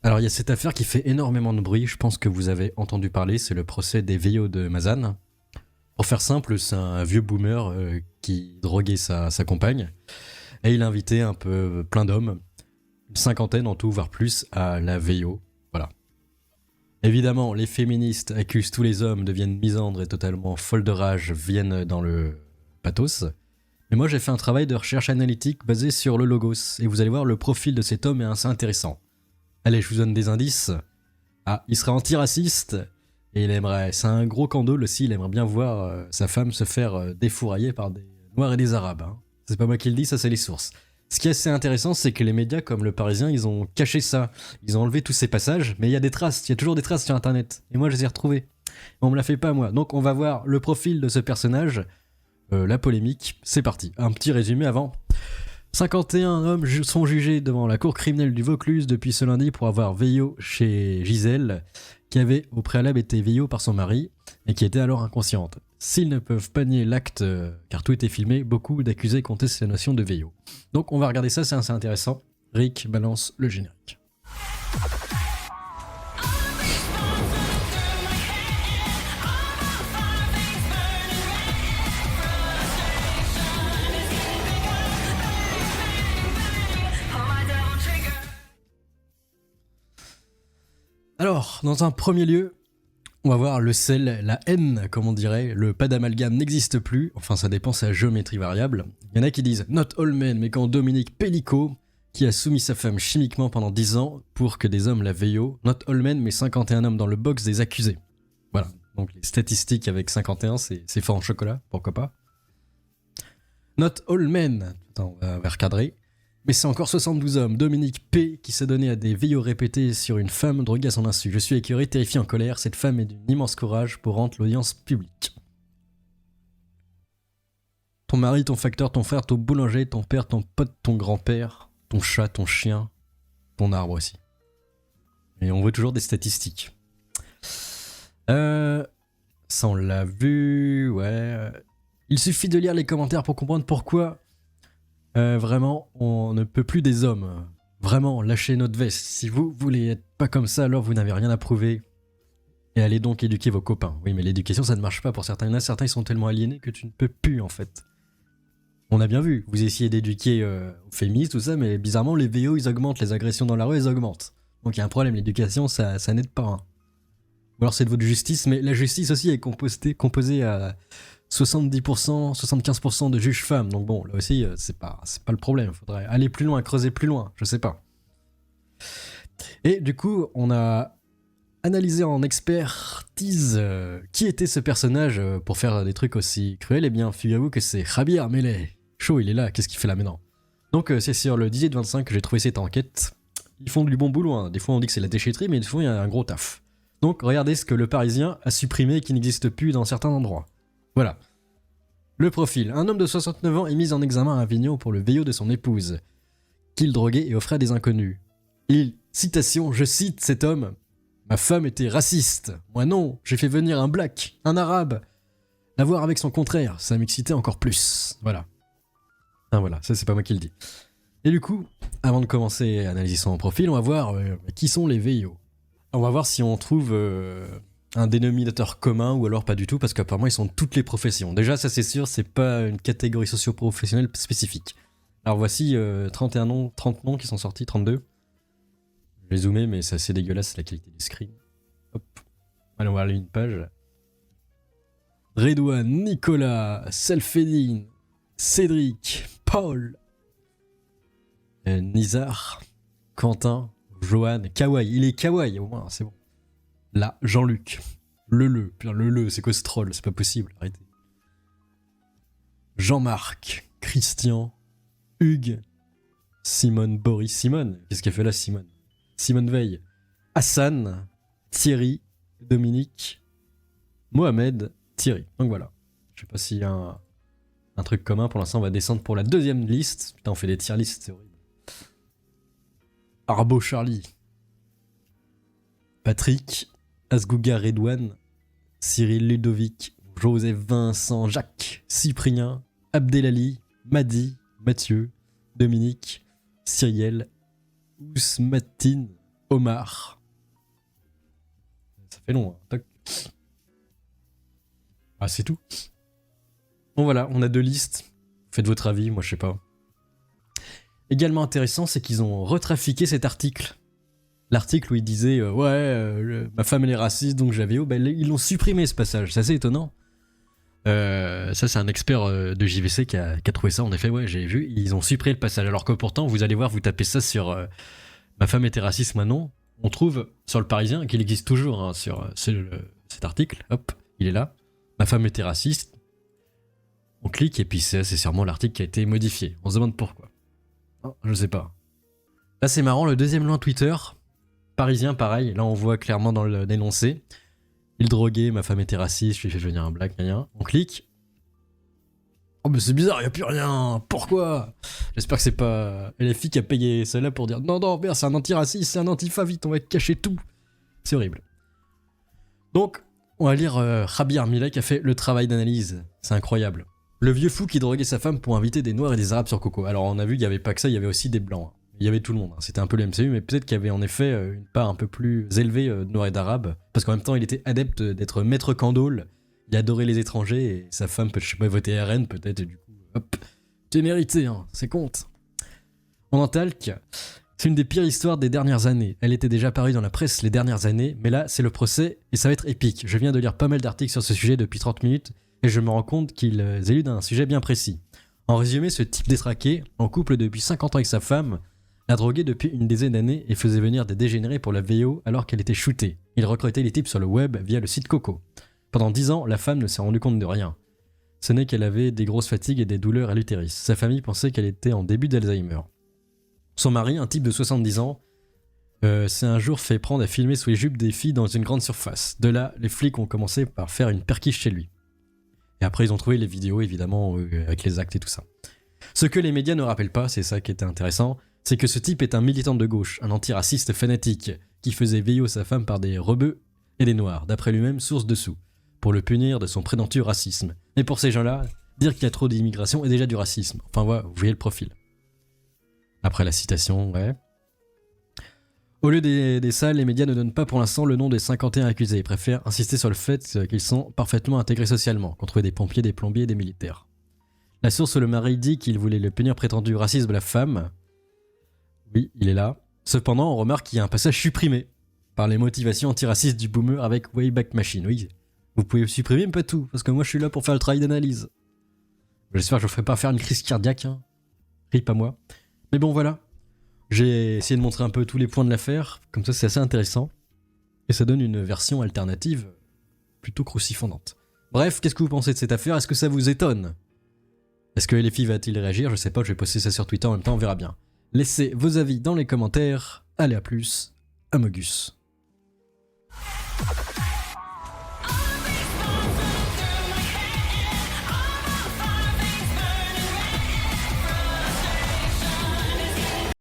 Alors il y a cette affaire qui fait énormément de bruit, je pense que vous avez entendu parler, c'est le procès des Veillot de Mazan. Pour faire simple, c'est un vieux boomer qui droguait sa compagne, et il a invité un peu plein d'hommes, une cinquantaine en tout, voire plus, à la Veillot. Voilà. Évidemment, les féministes accusent tous les hommes, deviennent misandres et totalement folles de rage, viennent dans le pathos. Mais moi j'ai fait un travail de recherche analytique basé sur le logos, et vous allez voir, le profil de cet homme est assez intéressant. Allez, je vous donne des indices. Ah, il serait antiraciste et il aimerait. C'est un gros candole aussi. Il aimerait bien voir sa femme se faire défourailler par des Noirs et des Arabes. Hein. C'est pas moi qui le dis, ça c'est les sources. Ce qui est assez intéressant, c'est que les médias comme Le Parisien, ils ont caché ça. Ils ont enlevé tous ces passages, mais il y a des traces. Il y a toujours des traces sur Internet. Et moi, je les ai retrouvées. On me la fait pas moi. Donc, on va voir le profil de ce personnage, la polémique. C'est parti. Un petit résumé avant. 51 hommes sont jugés devant la cour criminelle du Vaucluse depuis ce lundi pour avoir veillé chez Gisèle, qui avait au préalable été veillée par son mari et qui était alors inconsciente. S'ils ne peuvent pas nier l'acte, car tout était filmé, beaucoup d'accusés contestent la notion de veillot. Donc on va regarder ça, c'est assez intéressant. Rick balance le générique. Alors, dans un premier lieu, on va voir le sel, la haine, comme on dirait. Le pas d'amalgame n'existe plus. Enfin, ça dépend, c'est à géométrie variable. Il y en a qui disent « Not all men », mais quand Dominique Pellicot, qui a soumis sa femme chimiquement pendant 10 ans pour que des hommes la veillent, « Not all men », mais 51 hommes dans le box des accusés. Voilà, donc les statistiques avec 51, c'est fort en chocolat, pourquoi pas. « Not all men », attends, on va recadrer. Mais c'est encore 72 hommes. Dominique P. qui s'est donné à des veillots répétés sur une femme droguée à son insu. Je suis écœuré, terrifié, en colère. Cette femme est d'une immense courage pour rendre l'audience publique. Ton mari, ton facteur, ton frère, ton boulanger, ton père, ton pote, ton grand-père, ton chat, ton chien, ton arbre aussi. Et on veut toujours des statistiques. Ça on l'a vu, ouais. Il suffit de lire les commentaires pour comprendre pourquoi vraiment, on ne peut plus des hommes. Vraiment, lâchez notre veste. Si vous voulez être pas comme ça, alors vous n'avez rien à prouver. Et allez donc éduquer vos copains. Oui, mais l'éducation, ça ne marche pas pour certains. Il y en a certains, ils sont tellement aliénés que tu ne peux plus, en fait. On a bien vu. Vous essayez d'éduquer aux féministes, tout ça, mais bizarrement, les VO, ils augmentent. Les agressions dans la rue, elles augmentent. Donc il y a un problème. L'éducation, ça n'aide pas. Hein. Ou alors c'est de votre justice, mais la justice aussi est composée à 70%, 75% de juges femmes. Donc bon, là aussi, c'est pas le problème. Il faudrait aller plus loin, creuser plus loin, je sais pas. Et du coup, on a analysé en expertise qui était ce personnage pour faire des trucs aussi cruels. Eh bien, figurez-vous que c'est Javier Milei. Chaud, il est là, qu'est-ce qu'il fait là maintenant? Donc c'est sur le 18-25 que j'ai trouvé cette enquête. Ils font du bon boulot, hein. Des fois on dit que c'est la déchetterie, mais des fois il y a un gros taf. Donc regardez ce que le Parisien a supprimé et qui n'existe plus dans certains endroits. Voilà. Le profil. Un homme de 69 ans est mis en examen à Avignon pour le veillot de son épouse, qu'il droguait et offrait à des inconnus. Citation, je cite cet homme, « Ma femme était raciste. Moi non, j'ai fait venir un black, un arabe. La voir avec son contraire, ça m'excitait encore plus. » Voilà. Ah voilà, ça c'est pas moi qui le dis. Et du coup, avant de commencer à analyser son profil, on va voir qui sont les veillots. On va voir si on trouve un dénominateur commun ou alors pas du tout, parce qu'apparemment ils sont de toutes les professions. Déjà, ça c'est sûr, c'est pas une catégorie socio-professionnelle spécifique. Alors voici 31 noms, 30 noms qui sont sortis, 32. Je vais zoomer, mais c'est assez dégueulasse la qualité des screens. Hop. Allez, on va aller une page. Redouane, Nicolas, Selfedine, Cédric, Paul, Nizar, Quentin, Johan, Kawaii. Il est Kawaii au moins, c'est bon. Là, Jean-Luc. Putain, c'est quoi ce troll? C'est pas possible, arrêtez. Jean-Marc, Christian, Hugues, Simone, Boris. Simone, qu'est-ce qu'elle fait là, Simone? Simone Veil, Hassan, Thierry, Dominique, Mohamed, Thierry. Donc voilà. Je sais pas s'il y a un truc commun. Pour l'instant, on va descendre pour la deuxième liste. Putain, on fait des tier lists, c'est horrible. Arbo Charlie, Patrick, Asgouga Redouane, Cyril Ludovic, Joseph Vincent, Jacques, Cyprien, Abdelali, Madi, Mathieu, Dominique, Cyriel, Ousmatine, Omar. Ça fait long, hein. Toc. Ah, c'est tout. Bon voilà, on a 2 listes. Faites votre avis, moi je sais pas. Également intéressant, c'est qu'ils ont retrafiqué cet article. L'article où il disait ma femme elle est raciste donc j'avais ils l'ont supprimé ce passage, c'est assez étonnant. Ça c'est un expert de JVC qui a trouvé ça, en effet, ouais, j'ai vu, ils ont supprimé le passage, alors que pourtant vous allez voir, vous tapez ça sur ma femme était raciste, moi non, on trouve sur le Parisien qu'il existe toujours, hein, sur cet article, hop, il est là, ma femme était raciste, on clique et puis c'est sûrement l'article qui a été modifié, on se demande pourquoi. Non, je sais pas. Là c'est marrant, le deuxième lien Twitter, Parisien pareil, là on voit clairement dans l'énoncé, il droguait, ma femme était raciste, je lui ai fait venir un black, rien. On clique. Oh mais c'est bizarre, y a plus rien. Pourquoi? J'espère que c'est pas LFI qui a payé celle-là pour dire non, merde, c'est un antiraciste, c'est un antifa, vite, on va cacher tout. C'est horrible. Donc, on va lire Rabi Armila qui a fait le travail d'analyse. C'est incroyable. Le vieux fou qui droguait sa femme pour inviter des noirs et des arabes sur Coco. Alors on a vu qu'il y avait pas que ça, il y avait aussi des blancs. Il y avait tout le monde, hein. C'était un peu le MCU, mais peut-être qu'il y avait en effet une part un peu plus élevée de noirs et d'arabes, parce qu'en même temps il était adepte d'être maître Candolle, il adorait les étrangers, et sa femme peut, je sais pas, voter RN peut-être, et du coup, hop, t'es mérité, hein, c'est compte. On en talque, c'est une des pires histoires des dernières années, elle était déjà apparue dans la presse les dernières années, mais là c'est le procès, et ça va être épique. Je viens de lire pas mal d'articles sur ce sujet depuis 30 minutes, et je me rends compte qu'ils éludent un sujet bien précis. En résumé, ce type détraqué, en couple depuis 50 ans avec sa femme, l'a drogué depuis une dizaine d'années et faisait venir des dégénérés pour la VO alors qu'elle était shootée. Il recrutait les types sur le web via le site Coco. Pendant 10 ans, la femme ne s'est rendue compte de rien. Ce n'est qu'elle avait des grosses fatigues et des douleurs à l'utérus. Sa famille pensait qu'elle était en début d'Alzheimer. Son mari, un type de 70 ans, s'est un jour fait prendre à filmer sous les jupes des filles dans une grande surface. De là, les flics ont commencé par faire une perquiche chez lui. Et après, ils ont trouvé les vidéos, évidemment, avec les actes et tout ça. Ce que les médias ne rappellent pas, c'est ça qui était intéressant, c'est que ce type est un militant de gauche, un antiraciste fanatique, qui faisait VIO sa femme par des rebeux et des noirs, d'après lui-même, source dessous, pour le punir de son prétentieux racisme. Et pour ces gens-là, dire qu'il y a trop d'immigration est déjà du racisme. Enfin voilà, vous voyez le profil. Après la citation, ouais. Au lieu des salles, les médias ne donnent pas pour l'instant le nom des 51 accusés. Ils préfèrent insister sur le fait qu'ils sont parfaitement intégrés socialement, qu'on trouvait des pompiers, des plombiers et des militaires. La source où le mari dit qu'il voulait le punir prétendu racisme de la femme. Oui, il est là. Cependant, on remarque qu'il y a un passage supprimé par les motivations antiracistes du boomer avec Wayback Machine. Oui, vous pouvez supprimer, mais pas tout, parce que moi je suis là pour faire le travail d'analyse. J'espère que je ne ferai pas faire une crise cardiaque, hein. Rip à moi. Mais bon, voilà. J'ai essayé de montrer un peu tous les points de l'affaire, comme ça c'est assez intéressant. Et ça donne une version alternative plutôt crucifondante. Bref, qu'est-ce que vous pensez de cette affaire? Est-ce que ça vous étonne? Est-ce que LFI va-t-il réagir? Je sais pas, je vais poster ça sur Twitter en même temps, on verra bien. Laissez vos avis dans les commentaires. Allez, à plus. Amogus.